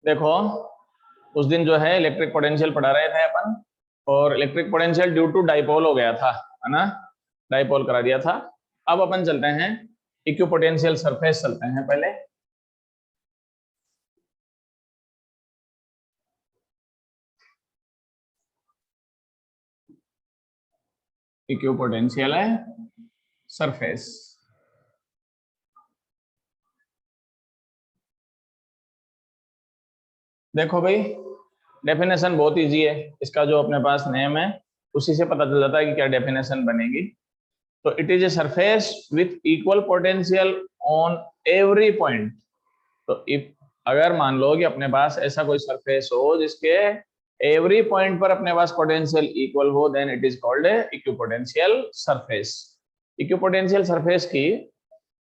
देखो उस दिन जो है इलेक्ट्रिक पोटेंशियल पढ़ा रहे थे अपन, और electric potential due to dipole हो गया था, है ना, डाइपोल करा दिया था। अब अपन चलते हैं इक्विपोटेंशियल सरफेस, चलते हैं पहले। इक्विपोटेंशियल है सरफेस। देखो भाई, डेफिनेशन बहुत इजी है, इसका जो अपने पास नेम है उसी से पता चल जाता है कि क्या डेफिनेशन बनेगी। तो it is a surface with equal potential on every point. तो इफ अगर मान लो कि अपने पास ऐसा कोई सरफेस हो जिसके एवरी पॉइंट पर अपने पास पोटेंशियल इक्वल हो, then it is called a equipotential surface. Equipotential surface की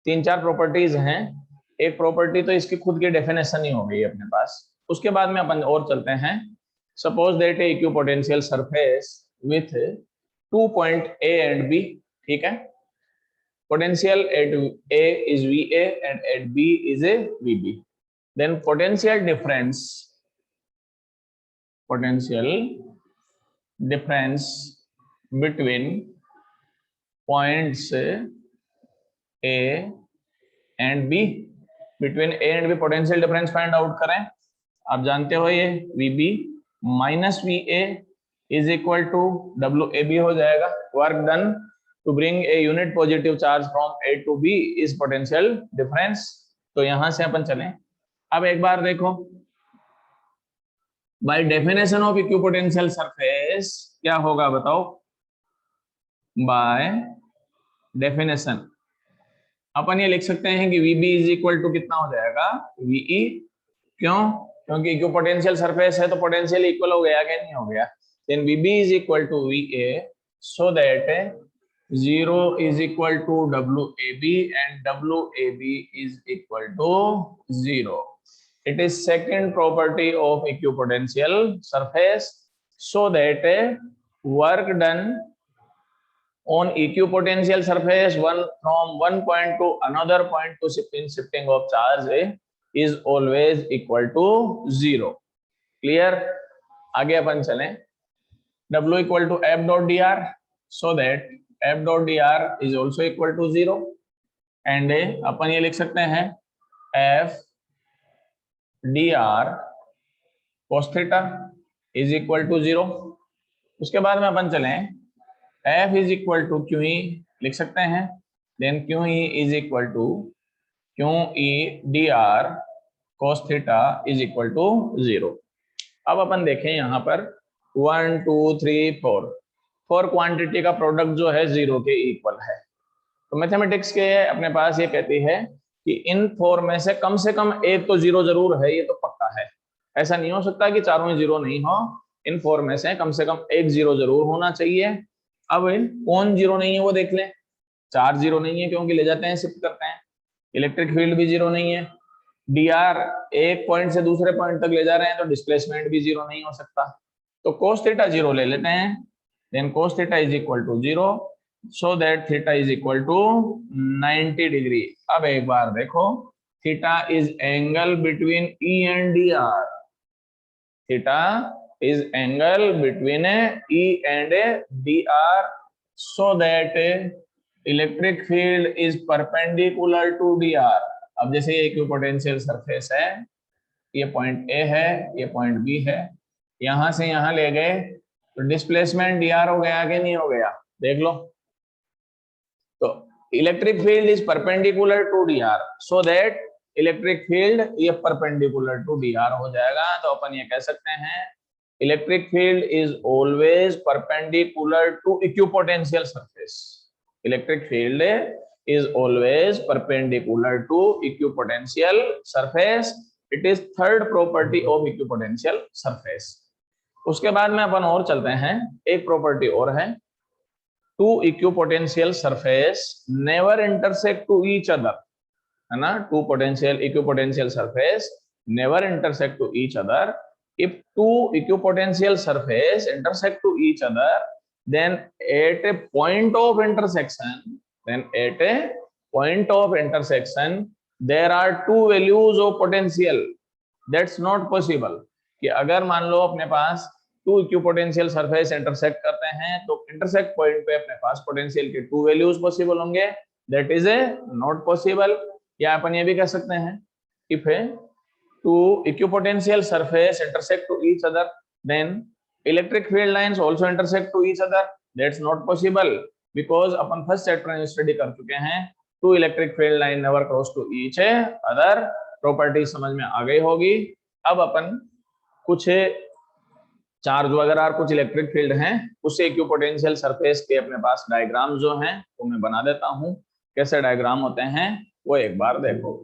तीन चार प्रॉपर्टीज हैं। एक प्रॉपर्टी तो इसकी खुद की डेफिनेशन ही हो गई अपने पास। उसके बाद में अपन और चलते हैं। Suppose that a equipotential surface with 2 point A and B, ठीक है। Potential at A is VA and at B is a VB. Then potential difference between points A and B, between A and B potential difference find out करें। आप जानते हो ये VB minus VA is equal to WAB हो जाएगा। Work done to bring a unit positive charge from A to B is potential difference। तो यहां से अपन चलें। अब एक बार देखो, by definition of equipotential surface क्या होगा बताओ। बाय डेफिनेशन अपन ये लिख सकते हैं कि VB इज इक्वल टू कितना हो जाएगा, VE। क्यों? क्योंकि इक्विपोटेंशियल सरफेस है तो पोटेंशियल इक्वल हो गया क्या, नहीं हो गया। Then VB is equal to VA so that 0 is equal to WAB and WAB is equal to 0. It is second property of equipotential surface, so that work done on equipotential surface from one point to another point to shifting of charge is always equal to 0. Clear? आगे अपन चलें। W equal to F dot dr, so that F dot dr is also equal to 0, and अपन ये लिख सकते हैं F dr cos theta is equal to 0। उसके बाद में अपन चलें F is equal to QE लिख सकते हैं, then QE is equal to QE dr cos theta is equal to 0। अब अपन देखें यहाँ पर 1 2 3 4 क्वांटिटी का प्रोडक्ट जो है 0 के इक्वल है। तो मैथमेटिक्स के अपने पास ये कहती है कि इन 4 में से कम एक तो 0 जरूर है, ये तो पक्का है। ऐसा नहीं हो सकता कि चारों ही 0 नहीं हो। इन 4 में से कम एक 0 जरूर होना चाहिए। अब कौन 0 नहीं है वो देख लें। 4 0 नहीं है क्योंकि ले जाते हैं शिफ्ट करते हैं। इलेक्ट्रिक फील्ड भी 0 नहीं है। dr एक पॉइंट से दूसरे पॉइंट तक ले जा रहे हैं तो डिस्प्लेसमेंट भी 0 नहीं हो सकता। तो cos थीटा 0 ले लेते हैं, then cos theta is equal to 0, so that theta is equal to 90 degree. अब एक बार देखो, theta is angle between E and dr। Theta is angle between E and dr, so that electric field is perpendicular to dr। अब जैसे ये equipotential surface है, ये point A है, ये पॉइंट B है, यहां से यहां ले गए तो डिस्प्लेसमेंट dr हो गया कि नहीं हो गया, देख लो। तो electric field is perpendicular to dr, so that electric field ये परपेंडिकुलर टू dr हो जाएगा। तो अपन ये कह सकते हैं electric field is always perpendicular to equipotential surface. Electric field is always perpendicular to equipotential surface. It is third property of equipotential surface. उसके बाद में अपन और चलते हैं, एक प्रॉपर्टी और है, two equipotential surface never intersect to each other, है ना। two equipotential surface never intersect to each other. If two equipotential surface intersect to each other, then at a point of intersection, there are two values of potential, that's not possible कि अगर मान लो अपने पास to equipotential surface intersect करते हैं तो intersect point पे अपने पास पोटेंशियल के टू वैल्यूज पॉसिबल होंगे, that is a not possible. या अपन ये भी कह सकते हैं if two equipotential surface intersect to each other then electric field lines also intersect to each other, that's not possible because अपन फर्स्ट चैप्टर में study कर चुके हैं two electric field line never cross to each other, property समझ में आ गई होगी। अब अपन कुछ चार्ज वगैरह और कुछ इलेक्ट्रिक फील्ड हैं उससे इक्विपोटेंशियल सरफेस के अपने पास डायग्राम जो हैं वो मैं बना देता हूं, कैसे डायग्राम होते हैं वो एक बार देखो।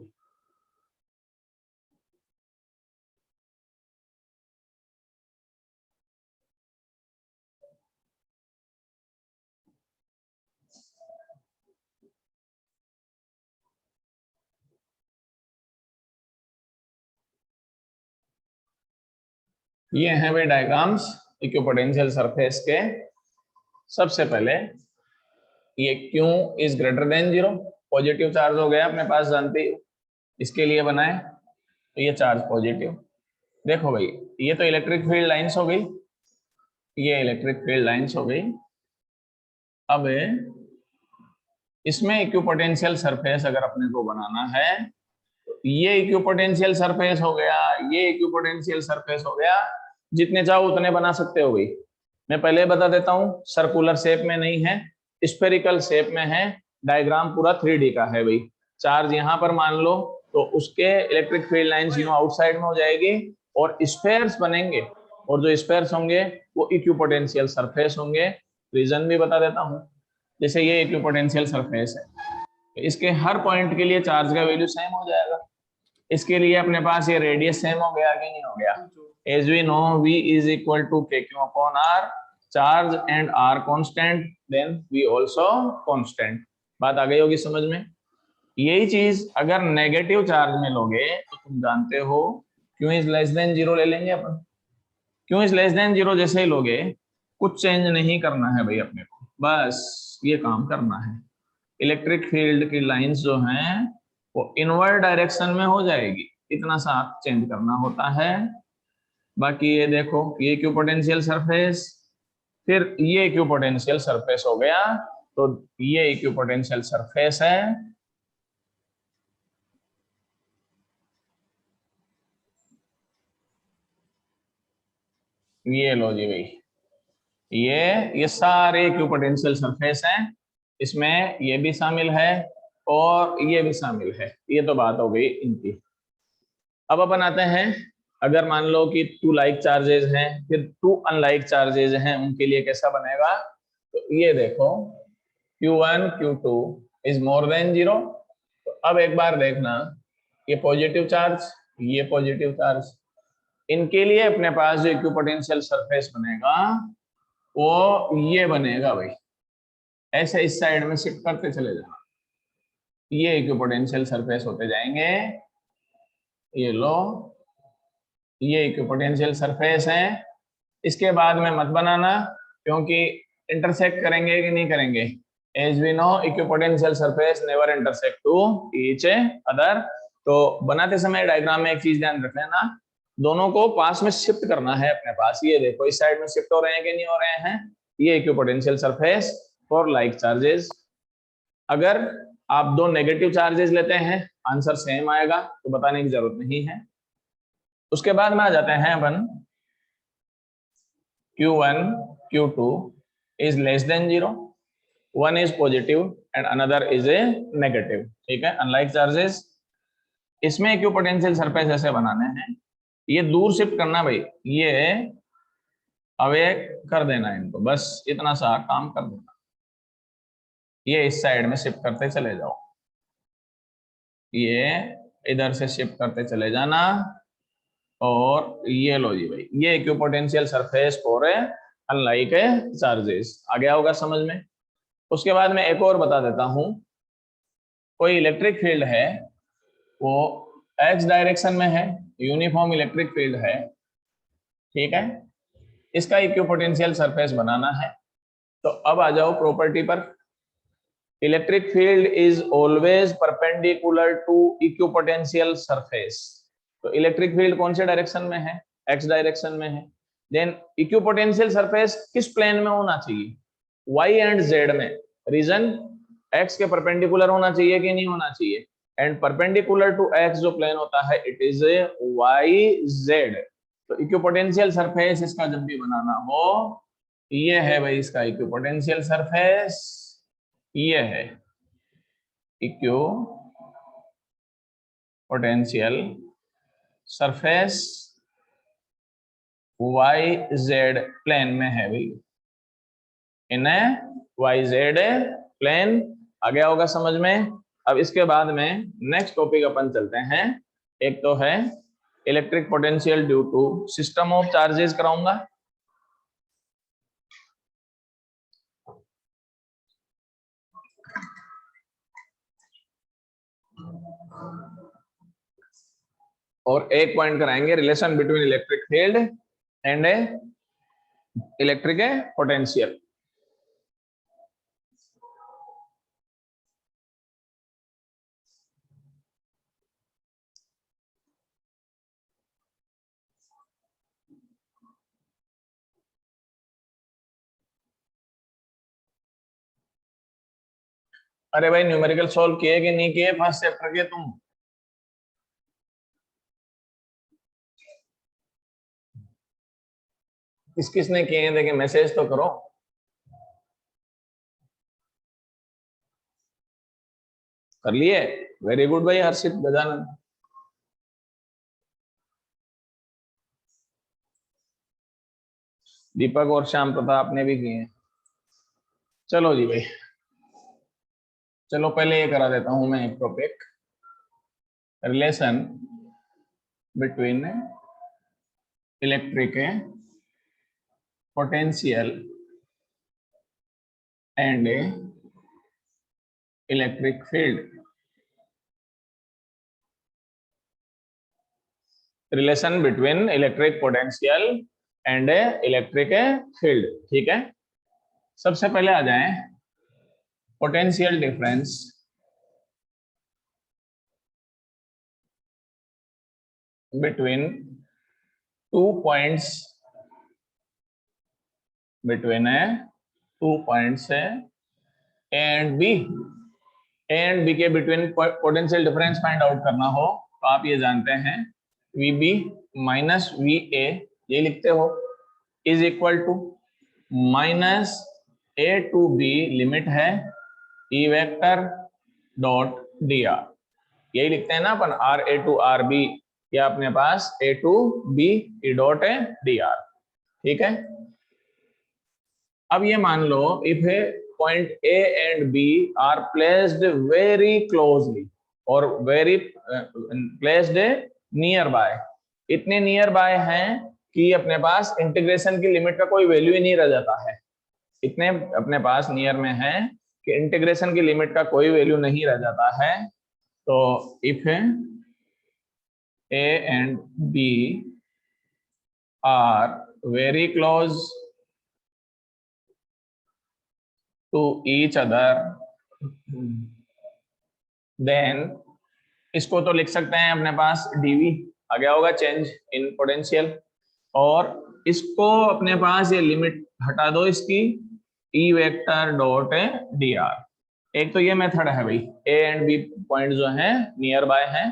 ये हैं वे डायग्राम्स इक्विपोटेंशियल सरफेस के। सबसे पहले ये Q is greater than 0, positive charge हो गया अपने पास, जानते हो इसके लिए बनाए तो ये चार्ज पॉजिटिव। देखो भाई ये तो इलेक्ट्रिक फील्ड लाइंस हो गई, ये इलेक्ट्रिक फील्ड लाइंस हो गई। अब इसमें इक्विपोटेंशियल सरफेस अगर अपने को बनाना है तो ये इक्विपोटेंशियल सरफेस हो गया, ये इक्विपोटेंशियल सरफेस हो गया, जितने चाहो उतने बना सकते हो भाई। मैं पहले बता देता हूं सर्कुलर शेप में नहीं है, स्फेरिकल शेप में है, डायग्राम पूरा 3D का है भाई। चार्ज यहां पर मान लो तो उसके इलेक्ट्रिक फील्ड लाइंस यूं आउटसाइड में हो जाएगी और स्फेयर्स बनेंगे, और जो स्फेयर्स होंगे वो इक्विपोटेंशियल सरफेस होंगे। रीजन भी बता देता हूं, जैसे ये इक्विपोटेंशियल सरफेस है, इसके हर पॉइंट के लिए चार्ज का वैल्यू सेम हो जाएगा। इसके लिए अपने पास ये रेडियस सेम हो गया कि नहीं हो गया, as we know v is equal to kq upon r, charge and r constant then v also constant। बात आ गई होगी समझ में। यही चीज अगर नेगेटिव चार्ज में लोगे तो तुम जानते हो q is less than 0 ले लेंगे अपन। q is less than 0 जैसे ही लोगे कुछ चेंज नहीं करना है भाई अपने को, बस ये काम करना है। इलेक्ट्रिक फील्ड की लाइंस जो हैं वो इनवर्ड डायरेक्शन में हो जाएगी, इतना सा चेंज करना होता है। बाकी ये देखो ये इक्विपोटेंशियल सरफेस, फिर ये इक्विपोटेंशियल सरफेस हो गया, तो ये इक्विपोटेंशियल सरफेस है। ये लो जी भाई, ये सारे इक्विपोटेंशियल सरफेस हैं, इसमें ये भी शामिल है और ये भी शामिल है। ये तो बात हो गई इनकी। अब अपन आते हैं, अगर मान लो कि टू लाइक चार्जेस हैं फिर टू अनलाइक चार्जेस हैं, उनके लिए कैसा बनेगा, तो ये देखो Q1 Q2 is more than 0। तो अब एक बार देखना ये पॉजिटिव चार्ज, ये पॉजिटिव चार्ज, इनके लिए अपने पास जो इक्विपोटेंशियल सरफेस बनेगा वो ये बनेगा भाई। ऐसे इस साइड में शिफ्ट करते चले जाना, ये इक्विपोटेंशियल सरफेस होते जाएंगे। ये लो ये इक्विपोटेंशियल सरफेस है। इसके बाद में मत बनाना क्योंकि इंटरसेक्ट करेंगे कि नहीं करेंगे, as we know equipotential surface never intersect to each other. तो बनाते समय डायग्राम में एक चीज ध्यान रख लेना, दोनों को पास में शिफ्ट करना है अपने पास। ये देखो इस साइड में शिफ्ट हो रहे हैं कि नहीं हो रहे हैं, ये equipotential surface for like charges. अगर आप दो नेगेटिव चार्जेस लेते हैं आंसर सेम आएगा, तो बताने की जरूरत नहीं है। उसके बाद में आ जाते हैं अपन Q1 Q2 is less than 0, one is positive and another is a negative, ठीक है, अनलाइक चार्जेस। इसमें इक्विपोटेंशियल सरफेस ऐसे बनाने हैं, ये दूर शिफ्ट करना भाई, ये अवे कर देना इनको, बस इतना सा काम कर देना। ये इस साइड में शिफ्ट करते चले जाओ, ये इधर से शिफ्ट करते चले जाना, और ये लो जी भाई ये equipotential surface for unlike charges. आ गया होगा समझ में। उसके बाद मैं एक और बता देता हूं, कोई इलेक्ट्रिक फील्ड है वो एक्स डायरेक्शन में है, यूनिफॉर्म इलेक्ट्रिक फील्ड है, ठीक है, इसका इक्विपोटेंशियल सरफेस बनाना है। तो अब आ जाओ प्रॉपर्टी पर, electric field is always perpendicular to equipotential surface. तो इलेक्ट्रिक फील्ड कौन से डायरेक्शन में है, एक्स डायरेक्शन में है। देन इक्विपोटेंशियल सरफेस किस प्लेन में होना चाहिए, वाई एंड जेड में। रीजन एक्स के परपेंडिकुलर होना चाहिए कि नहीं होना चाहिए, एंड परपेंडिकुलर टू एक्स जो प्लेन होता है इट इज वाई जेड। तो इक्विपोटेंशियल सरफेस इसका जब भी बनाना हो, ये है भाई इसका इक्विपोटेंशियल सरफेस, ये है equipotential surface Y Z plane में है भाई, इन्हें वाई जेड प्लेन आ गया होगा समझ में। अब इसके बाद में नेक्स्ट टॉपिक अपन चलते हैं, एक तो है electric potential due to system of charges कराऊंगा। और एक पॉइंट कराएंगे relation between electric field and electric potential. अरे भाई न्यूमेरिकल सॉल्व किए कि नहीं किए फर्स्ट चैप्टर के तुम? किस किसने किए हैं देखिए, मैसेज तो करो। कर लिए, वेरी गुड भाई हर्षित गजानन। दीपक और श्याम प्रताप ने भी किए हैं। चलो जी भाई, चलो पहले ये करा देता हूं मैं एक topic, relation between electric potential and electric field. Relation between electric potential and electric field, ठीक है। सबसे पहले आ जाएं potential difference between two points, between two points A and B. A and B के between potential difference find out करना हो तो आप ये जानते हैं V B minus V A, ये लिखते हो, is equal to minus A to B, limit है E vector dot D R, यही लिखते हैं ना अपन, R A to R B, या अपने पास A to B E dot है डी आर, ठीक है। अब ये मान लो if point A and B are placed very closely और वेरी प्लेस्ड नियर बाय, इतने नियर बाय हैं कि अपने पास इंटीग्रेशन की लिमिट का कोई वैल्यू ही नहीं रह जाता है, इतने अपने पास नियर में है कि इंटीग्रेशन की लिमिट का कोई वैल्यू नहीं रह जाता है। तो if A and B are very close to each other, then इसको तो लिख सकते हैं अपने पास dv आ गया होगा, चेंज इन पोटेंशियल, और इसको अपने पास ये लिमिट हटा दो इसकी, ई वेक्टर डॉट डी आर। एक तो ये मेथड है भाई, ए एंड बी पॉइंट जो है नियर बाय है।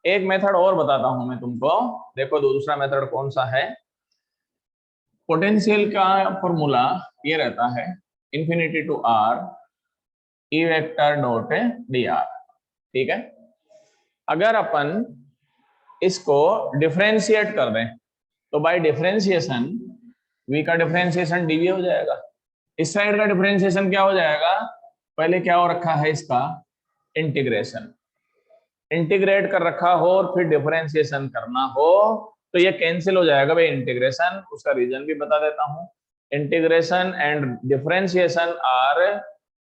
एक मेथड और बताता हूं मैं तुमको, देखो दूसरा मेथड कौन सा है। पोटेंशियल का फॉर्मूला ये रहता है infinity to R E vector dot D R, ठीक है। अगर अपन इसको डिफरेंशिएट कर दें तो बाय डिफरेंशिएशन v का डिफरेंशिएशन dv हो जाएगा, इस साइड का डिफरेंशिएशन क्या हो जाएगा, पहले क्या हो रखा है इसका इंटीग्रेशन, इंटीग्रेट कर रखा हो और फिर डिफरेंशिएशन करना हो तो ये कैंसिल हो जाएगा भाई इंटीग्रेशन। उसका रीजन भी बता देता हूं, integration and differentiation are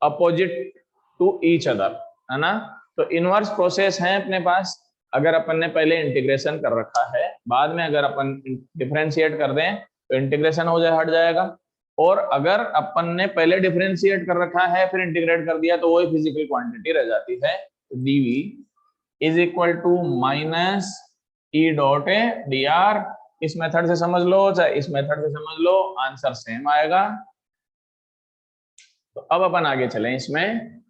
opposite to each other, है ना। तो इनवर्स प्रोसेस है अपने पास, अगर अपन ने पहले इंटीग्रेशन कर रखा है, बाद में अगर अपन डिफरेंशिएट कर दें तो इंटीग्रेशन हो जाए हट जाएगा, और अगर अपन ने पहले डिफरेंशिएट कर रखा है फिर इंटीग्रेट कर दिया तो वही फिजिकल क्वांटिटी रह जाती है। dv is equal to minus E dot D R. इस मेथड से समझ लो चाहे इस मेथड से समझ लो, आंसर सेम आएगा। तो अब अपन आगे चलें इसमें।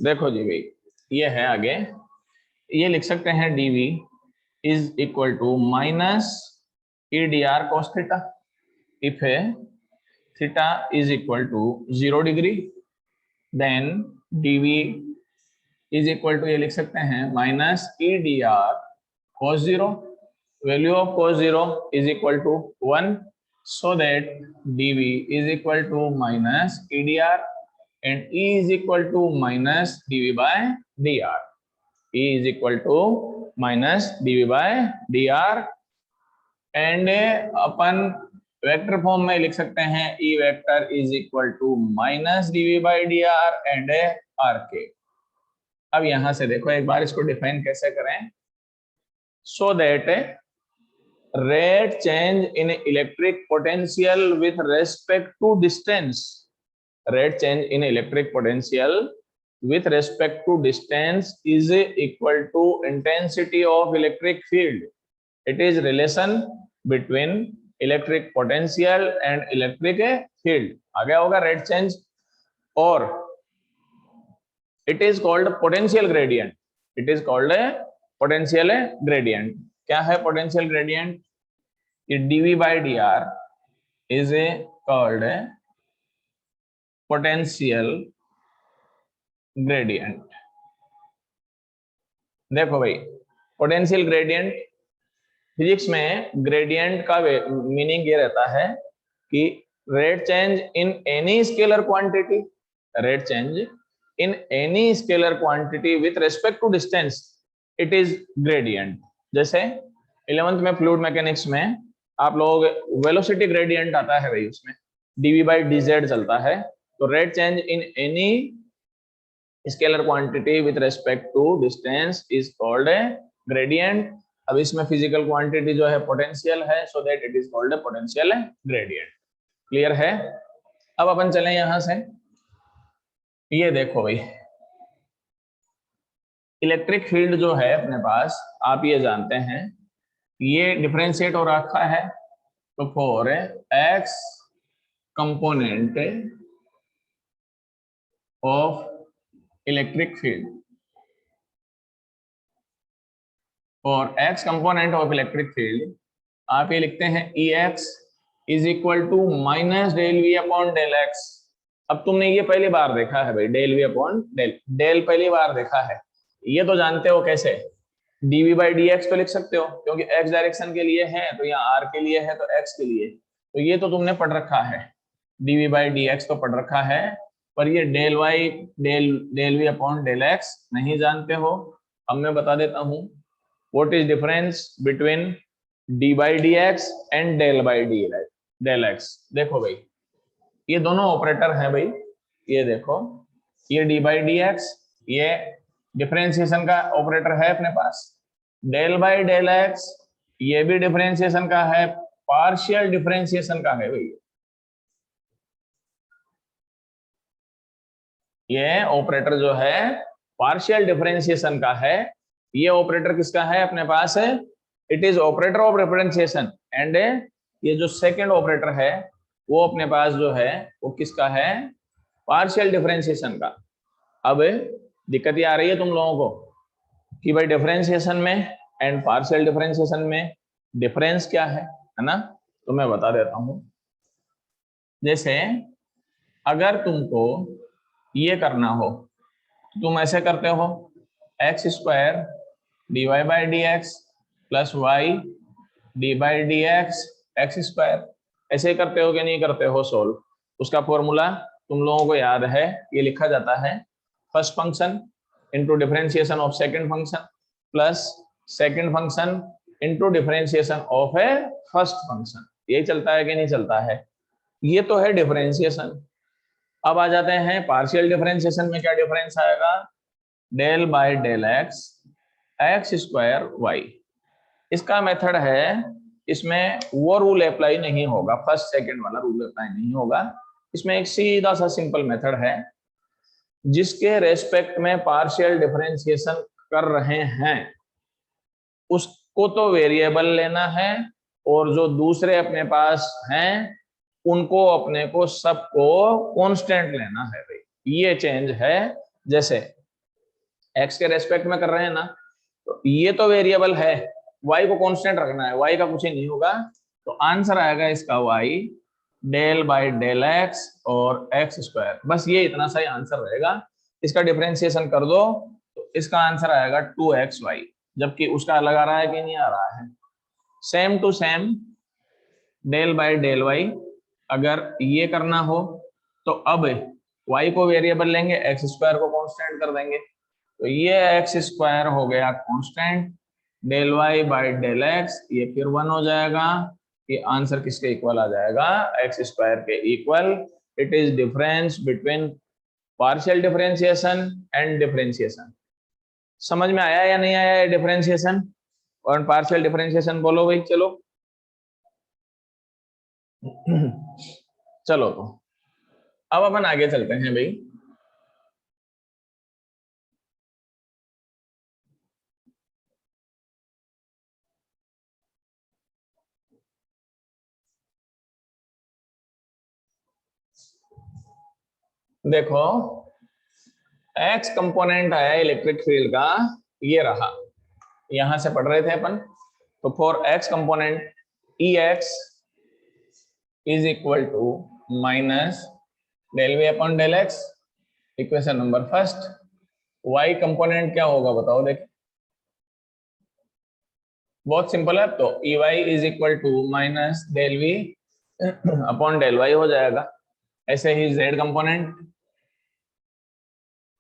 देखो जी भाई, ये है आगे, ये लिख सकते हैं dv is equal to minus E D R cos theta if theta is equal to 0 degree, then dv is equal to ये लिख सकते हैं minus E D R cos 0, value of cos 0 is equal to 1, so that dv is equal to minus EDR and E is equal to minus dv by dr. E is equal to minus dv by dr and अपन vector form में लिख सकते हैं E vector is equal to minus dv by dr and rk। अब यहां से देखो एक बार इसको डिफाइन कैसे करें। so that rate change in electric potential with respect to distance, rate change in electric potential with respect to distance is equal to intensity of electric field. It is relation between electric potential and electric field। आ गया होगा rate change, और it is called potential gradient, it is called a potential gradient। क्या है potential gradient? dv by dr is called potential gradient। देखो भाई, potential gradient, physics में gradient का meaning ये रहता है कि rate change in any scalar quantity, rate change in any scalar quantity with respect to distance, it is gradient. जैसे 11th में फ्लूइड मैकेनिक्स में आप लोग वेलोसिटी ग्रेडियंट आता है भाई, उसमें dv by dz चलता है। तो rate change in any scalar quantity with respect to distance is called a gradient. अब इसमें फिजिकल क्वांटिटी जो है पोटेंशियल है, so that it is called a potential gradient. Clear है? अब अपन चलें यहां से। ये देखो भाई, इलेक्ट्रिक फील्ड जो है अपने पास, आप ये जानते हैं, ये डिफरेंशिएट हो रखा है। तो for X component of electric field, और X component of electric field आप ये लिखते हैं E X is equal to minus del V upon del X. अब तुमने ये पहली बार देखा है भाई, del V upon del, del पहली बार देखा है। ये तो जानते हो कैसे, dv by dx तो लिख सकते हो, क्योंकि x डायरेक्शन के लिए है तो यहाँ r के लिए है तो x के लिए, तो ये तो तुमने पढ़ रखा है, dv by dx तो पढ़ रखा है। पर ये del y del v upon del x नहीं जानते हो। अब मैं बता देता हूँ what is difference between d by dx and del by del x। देखो भाई, ये दोनों ऑपरेटर हैं भाई, ये देखो, ये d by dx, ये डिफरेंशिएशन का ऑपरेटर है अपने पास। डेल बाय डेल एक्स, ये भी डिफरेंशिएशन का है, पार्शियल डिफरेंशिएशन का है भाई। ये ऑपरेटर जो है पार्शियल डिफरेंशिएशन का है। ये ऑपरेटर किसका है अपने पास है? It is operator of differentiation. And ये जो सेकंड ऑपरेटर है वो अपने पास जो है वो किसका है? पार्शियल डिफरेंशिएशन का। अब दिक्कत ये आ रही है तुम लोगों को कि भाई डिफरेंशिएशन में एंड पार्शियल डिफरेंशिएशन में डिफरेंस क्या है ना? तो मैं बता देता हूं। जैसे अगर तुमको ये करना हो तो तुम ऐसे करते हो, X square D Y by D X plus Y D by D X X square, ऐसे करते हो कि नहीं करते हो सोल्व? उसका फॉर्मूला तुम लोगों को याद है, ये लिखा जाता है first function into differentiation of second function plus second function into differentiation of A first function. ये चलता है कि नहीं चलता है? ये तो है डिफरेंशिएशन। अब आ जाते हैं पार्शियल डिफरेंशिएशन में। क्या डिफरेंस आएगा? Del by del X X square Y. इसका मेथड है, इसमें वो रूल अप्लाई नहीं होगा, फर्स्ट सेकंड वाला रूल अप्लाई नहीं होगा। इसमें एक सीधा सा सिंपल मेथड है, जिसके रेस्पेक्ट में पार्शियल डिफरेंशिएशन कर रहे हैं उसको तो वेरिएबल लेना है, और जो दूसरे अपने पास हैं उनको अपने को सबको कांस्टेंट लेना है भाई। ये चेंज है। जैसे एक्स के रेस्पेक्ट में कर रहे हैं ना, तो ये तो वेरिएबल है, वाई को कांस्टेंट रखना है, वाई का कुछ ही नहीं होगा। तो आंसर आएगा इसका Y del by del X और एक्स स्क्वायर, बस ये इतना सा ही आंसर रहेगा। इसका डिफरेंशिएशन कर दो तो इसका आंसर आएगा 2xy, जबकि उसका अलग आ रहा है कि नहीं आ रहा है। Same to same del by del Y अगर ये करना हो तो अब y को वेरिएबल लेंगे, एक्स स्क्वायर को कांस्टेंट कर देंगे, तो ये एक्स स्क्वायर हो गया constant, del Y by del X ये फिर 1 हो जाएगा। ये आंसर किसके इक्वल आ जाएगा? एक्स स्क्वायर के equal. It is difference between partial differentiation and differentiation. समझ में आया या नहीं आया डिफरेंशिएशन और पार्शियल डिफरेंशिएशन? बोलो भाई चलो। चलो तो अब अपन आगे चलते हैं भाई। देखो एक्स कंपोनेंट आया इलेक्ट्रिक फील्ड का, ये रहा, यहां से पढ़ रहे थे अपन। तो for X component E X is equal to minus del V upon del X, equation number first. Y component क्या होगा बताओ? देखिए बहुत सिंपल है, तो E Y is equal to minus del V upon del Y हो जाएगा। ऐसे ही जेड कंपोनेंट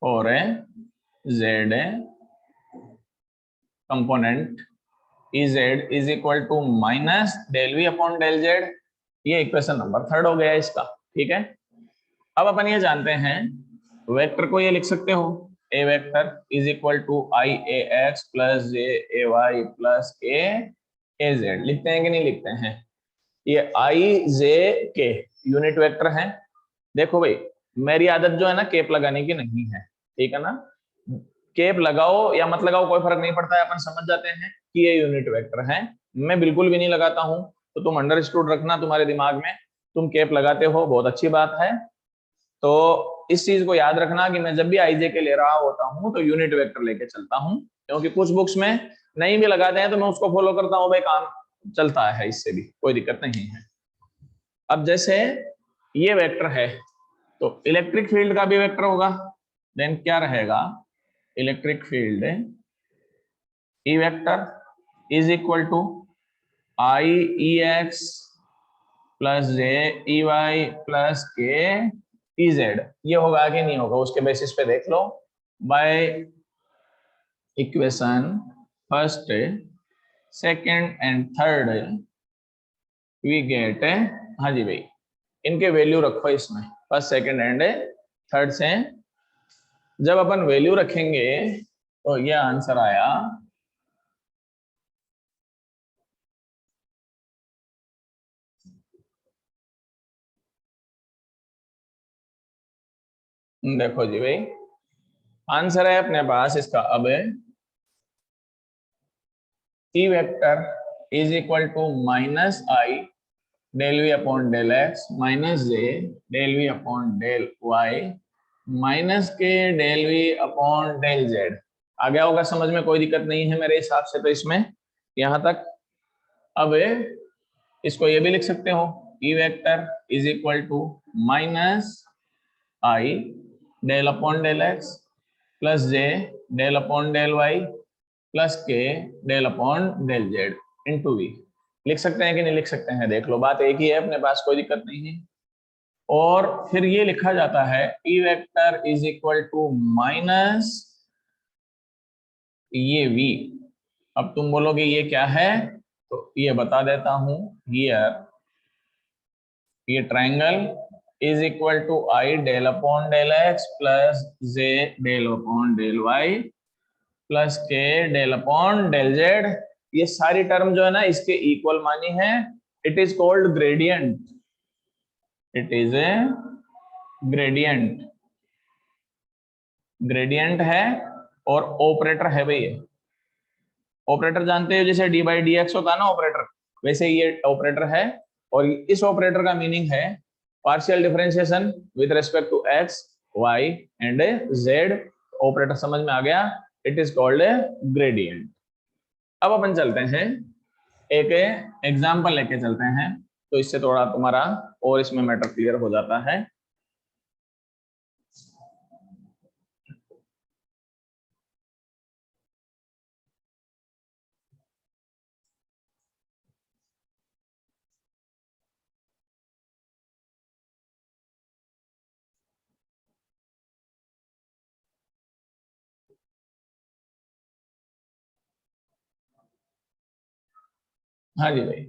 और Z component E Z is equal to minus del V upon del Z, ये इक्वेशन नंबर थर्ड हो गया इसका। ठीक है, अब अपन ये जानते हैं वेक्टर को ये लिख सकते हो, A vector is equal to I A X plus J A Y plus A Z. लिखते हैं कि नहीं लिखते हैं? ये आई जे के यूनिट वेक्टर हैं। देखो भाई मेरी आदत जो है ना केप लगाने की नहीं है, ठीक है ना। केप लगाओ या मत लगाओ कोई फर्क नहीं पड़ता है, अपन समझ जाते हैं कि ये यूनिट वेक्टर है। मैं बिल्कुल भी नहीं लगाता हूं, तो तुम अंडरस्टूड रखना तुम्हारे दिमाग में। तुम केप लगाते हो बहुत अच्छी बात है। तो इस चीज को याद रखना कि मैं जब भी आईजे के ले रहा होता हूं तो यूनिट वेक्टर लेके चलता हूं, क्योंकि कुछ बुक्स में नहीं भी लगाते हैं तो मैं उसको फॉलो करता हूं भाई, काम चलता है, इससे भी कोई दिक्कत नहीं है। अब जैसे ये वेक्टर है तो इलेक्ट्रिक फील्ड का भी वेक्टर होगा, देन क्या रहेगा? Electric field E vector is equal to I E X plus J E Y plus K E Z. ये होगा कि नहीं होगा उसके बेसिस पे देख लो। By equation first second and third we get, हाँ जी भाई इनके वैल्यू रखो इसमें, फर्स्ट सेकंड एंड थर्ड से जब अपन वैल्यू रखेंगे तो ये आंसर आया देखो जी भाई आंसर है अपने पास इसका अब E vector is equal to minus I del V upon del X minus J del V upon del Y minus K del V upon del Z. आ गया होगा समझ में? कोई दिक्कत नहीं है मेरे हिसाब से तो इसमें यहां तक। अब इसको ये भी लिख सकते हो, E vector is equal to minus I del upon del X plus J del upon del Y plus K del upon del Z into V. लिख सकते हैं कि नहीं लिख सकते हैं? देख लो बात एक ही है अपने पास, कोई दिक्कत नहीं है। और फिर ये लिखा जाता है E vector is equal to minus ये वी। अब तुम बोलोगे ये क्या है, तो ये बता देता हूं। हियर ये triangle is equal to I del upon del X plus J del upon del Y plus K del upon del Z. ये सारी टर्म जो है ना इसके इक्वल मानी है। It is called gradient, it is a gradient. Gradient है और ऑपरेटर है भाई। ये ऑपरेटर जानते हो, जैसे डी बाई डी एक्स होता है ना ऑपरेटर, वैसे ये ऑपरेटर है। और इस ऑपरेटर का मीनिंग है partial differentiation with respect to X Y and Z. Operator समझ में आ गया, it is called a gradient. अब अपन चलते हैं एक एग्जाम्पल लेके चलते हैं, तो इससे थोड़ा तुम्हारा और इसमें मैटर क्लियर हो जाता है। हाँ जी भाई,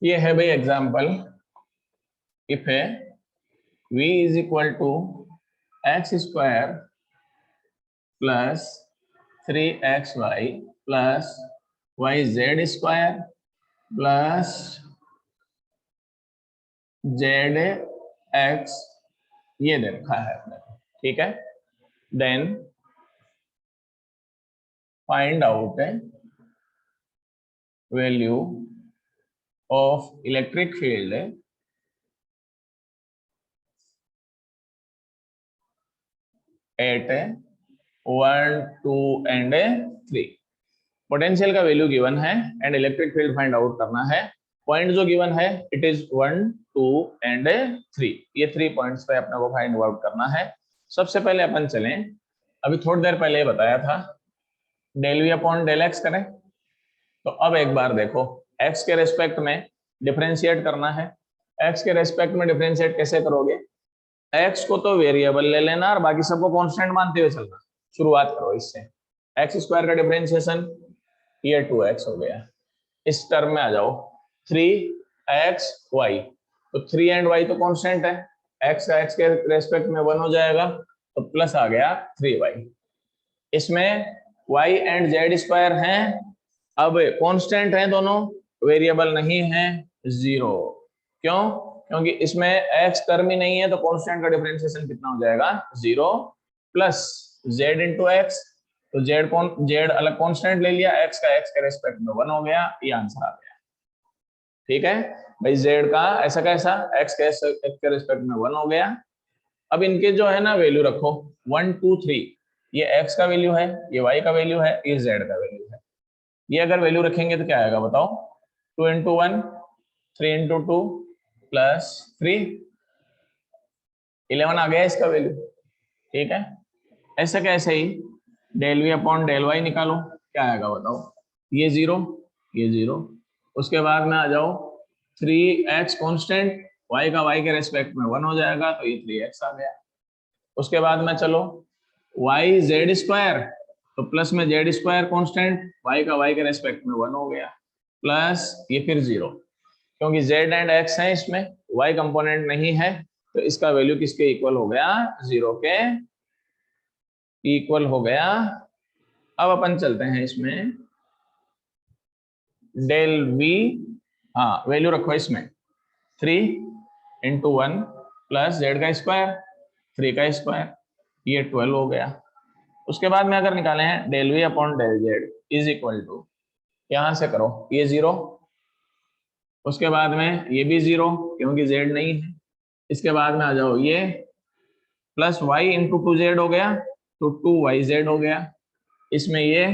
ये है भाई एग्जाम्पल। इफ है v is equal to X square plus 3xy plus Y Z square plus Z X, ये दे रखा है अपने को, ठीक है। Then find out value of electric field at 1 2 and 3। Potential का वैल्यू गिवन है and electric field find out करना है। पॉइंट जो गिवन है इट इज 1 2 एंड 3। ये 3 पॉइंट्स पे अपने को फाइंड आउट करना है। सबसे पहले अपन चलें, अभी थोड़ी देर पहले ये बताया था del V upon del X करें। तो अब एक बार देखो, एक्स के रेस्पेक्ट में डिफरेंशिएट करना है। एक्स के रेस्पेक्ट में डिफरेंशिएट कैसे करोगे? एक्स को तो वेरिएबल ले लेना और बाकी सबको कांस्टेंट मानते हुए चलना। शुरुआत करो इससे, एक्स स्क्वायर का डिफरेंशिएशन ये 2x हो गया। इस टर्म में आ जाओ 3xy, तो 3 एंड y तो कांस्टेंट है, x का x के रेस्पेक्ट में 1 हो जाएगा, तो प्लस आ गया 3y। इसमें y एंड z स्क्वायर हैं, अब कांस्टेंट हैं दोनों, वेरिएबल नहीं है, 0। क्यों? क्योंकि इसमें x टर्म ही नहीं है, तो कांस्टेंट का डिफरेंशिएशन कितना हो जाएगा? 0 प्लस z इंटू एक्स, तो z अलग कांस्टेंट ले लिया, x का x के रेस्पेक्ट में 1 हो गया, ये आंसर आ गया। ठीक है भाई, z का ऐसा कैसा, x के रेस्पेक्ट में 1 हो गया। अब इनके जो है ना वैल्यू रखो 1 2 3, ये x का वैल्यू है, ये y का वैल्यू है, ये z का वैल्यू है। ये अगर वैल्यू रखेंगे तो क्या आएगा बताओ? 2 इंटू 1 3 इंटू 2 प्लस 3, 11 आ गया इसका वैल्यू। ठीक है, ऐसे कैसे ही del V upon del Y निकालो, क्या आएगा बताओ? ये 0, ये 0। उसके बाद में आ जाओ 3x कांस्टेंट, y का y के रेस्पेक्ट में 1 हो जाएगा, तो ये 3x आ गया। उसके बाद में चलो y z स्क्वायर, तो प्लस में z स्क्वायर कांस्टेंट, y का y के रेस्पेक्ट में 1 हो गया, प्लस ये फिर 0, क्योंकि z एंड x है इसमें, y कंपोनेंट नहीं है, तो इसका वैल्यू किसके इक्वल हो गया? 0 के इक्वल हो गया। अब अपन चलते हैं इसमें डेल वी, हाँ वैल्यू रखो इसमें 3 इंटू 1 प्लस जेड का स्क्वायर 3 का स्क्वायर, ये 12 हो गया। उसके बाद में अगर निकाले हैं del V upon del Z is equal to, यहां से करो ये 0, उसके बाद में ये भी 0 क्योंकि जेड नहीं है। इसके बाद में आ जाओ ये प्लस वाई इंटू 2z हो गया, तो 2yz हो गया। इसमें ये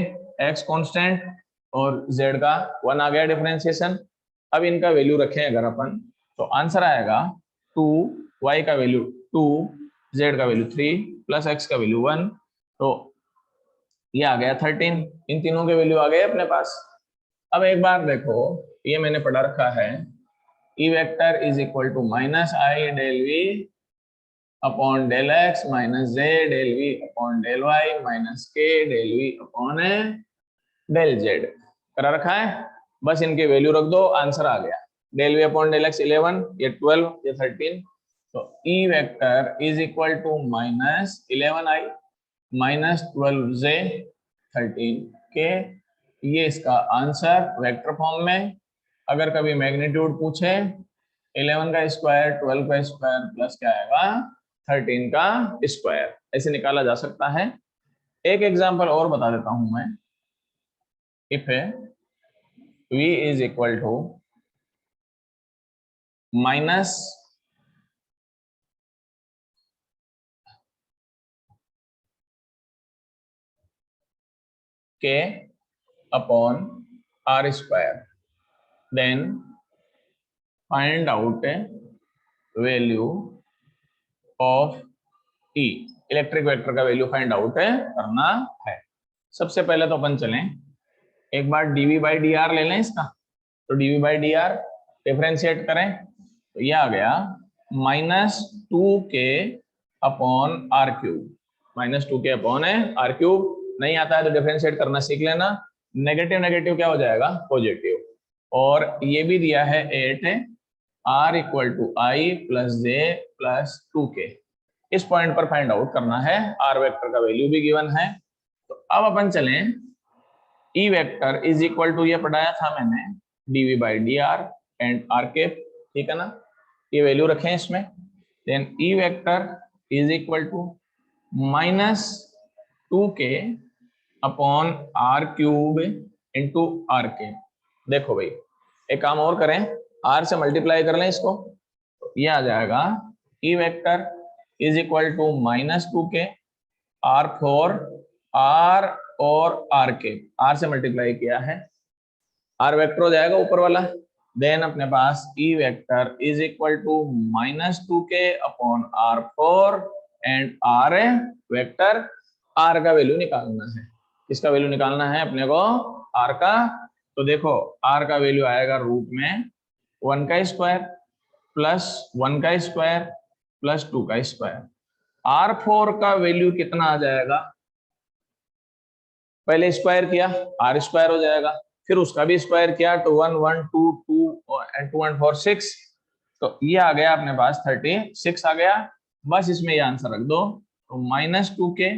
x कांस्टेंट और z का 1 आ गया डिफरेंशिएशन। अब इनका वैल्यू रखें अगर अपन, तो आंसर आएगा 2y का वैल्यू 2, z का वैल्यू 3 प्लस x का वैल्यू 1, तो ये आ गया 13। इन तीनों के वैल्यू आ गए अपने पास। अब एक बार देखो, ये मैंने पढ़ा रखा है E vector is equal to minus I del V upon del X minus J del V upon del Y minus K del V upon del Z करा रखा है। बस इनके वैल्यू रख दो, आंसर आ गया। Del V upon del X 11, ये 12, ये 13, तो E vector is equal to minus 11i minus 12j 13 के, ये इसका आंसर वेक्टर फॉर्म में। अगर कभी मैग्नीट्यूड पूछे 11 का स्क्वायर 12 का स्क्वायर प्लस क्या आएगा 13 का स्क्वायर, ऐसे निकाला जा सकता है। एक एग्जांपल और बता देता हूं मैं। If v is equal to minus k upon r square, then find out value of E. Electric vector का वैल्यू फाइंड आउट करना है। सबसे पहले तो अपन चलें, एक बार dv बाई डी आर ले लें इसका। तो dv by D R differentiate करें तो ये आ गया -2k upon R cube. -2k upon R cube. नहीं आता है तो डिफ्रेंशिएट करना सीख लेना। नेगेटिव नेगेटिव क्या हो जाएगा, पॉजिटिव। और ये भी दिया है 8 r equal to I plus J plus 2k। इस पॉइंट पर फाइंड आउट करना है। r वेक्टर का वैल्यू भी गिवन है। तो अब अपन चलें, E vector is equal to, ये पढ़ाया था मैंने, dv by D R and R cap, ठीक है ना। ये वैल्यू रखें इसमें। Then E vector is equal to -2k upon R cube into R K. देखो भाई, एक काम और करें, r से मल्टीप्लाई कर लें इसको, तो ये आ जाएगा E vector is equal to -2k r for r और r के, r से मल्टीप्लाई किया है, r वेक्टर हो जाएगा ऊपर वाला। देन अपने पास E vector is equal to -2k upon r4 and r vector. r का वैल्यू निकालना है। किसका वैल्यू निकालना है अपने को, r का। तो देखो r का वैल्यू आएगा रूट में 1 का स्क्वायर प्लस 1 का स्क्वायर प्लस 2 का स्क्वायर। r4 का वैल्यू कितना आ जाएगा, पहले स्क्वायर किया r स्क्वायर हो जाएगा, फिर उसका भी स्क्वायर किया, तो 1 1 2 2 एंड 2 एंड 4 6। तो ये आ गया अपने पास 36 आ गया। बस इसमें ये आंसर रख दो। तो -2k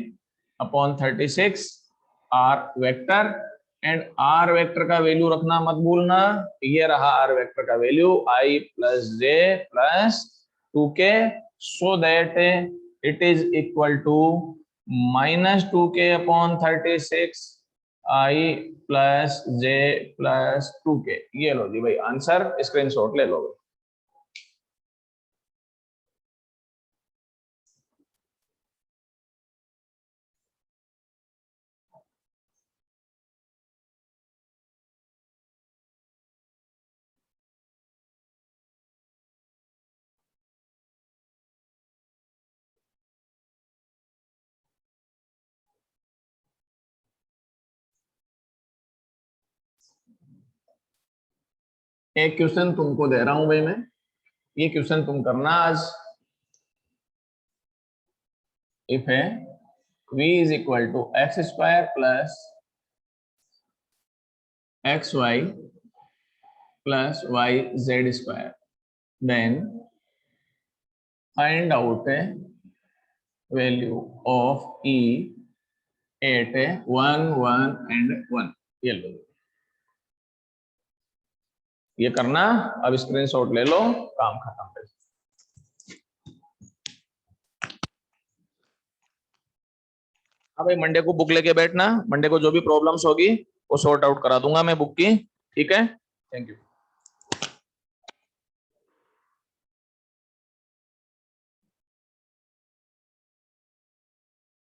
upon 36 r vector and r vector का वैल्यू रखना मत भूलना। ये रहा r वेक्टर का value i plus J plus 2k, so that it is equal to -2k upon 36 i plus J plus 2k। ये लो जी भाई आंसर, स्क्रीनशॉट ले लो। एक क्वेश्चन तुमको दे रहा हूं भाई मैं, ये क्वेश्चन तुम करना आज। इफ है v is equal to X square plus X Y plus Y Z square, then find out value of e at 1 1 and 1। ये लो, ये करना। अब स्क्रीनशॉट ले लो, काम खत्म। हाँ भाई, मंडे को बुक लेके बैठना। मंडे को जो भी प्रॉब्लम्स होगी वो सॉर्ट आउट करा दूंगा मैं बुक की, ठीक है। Thank you.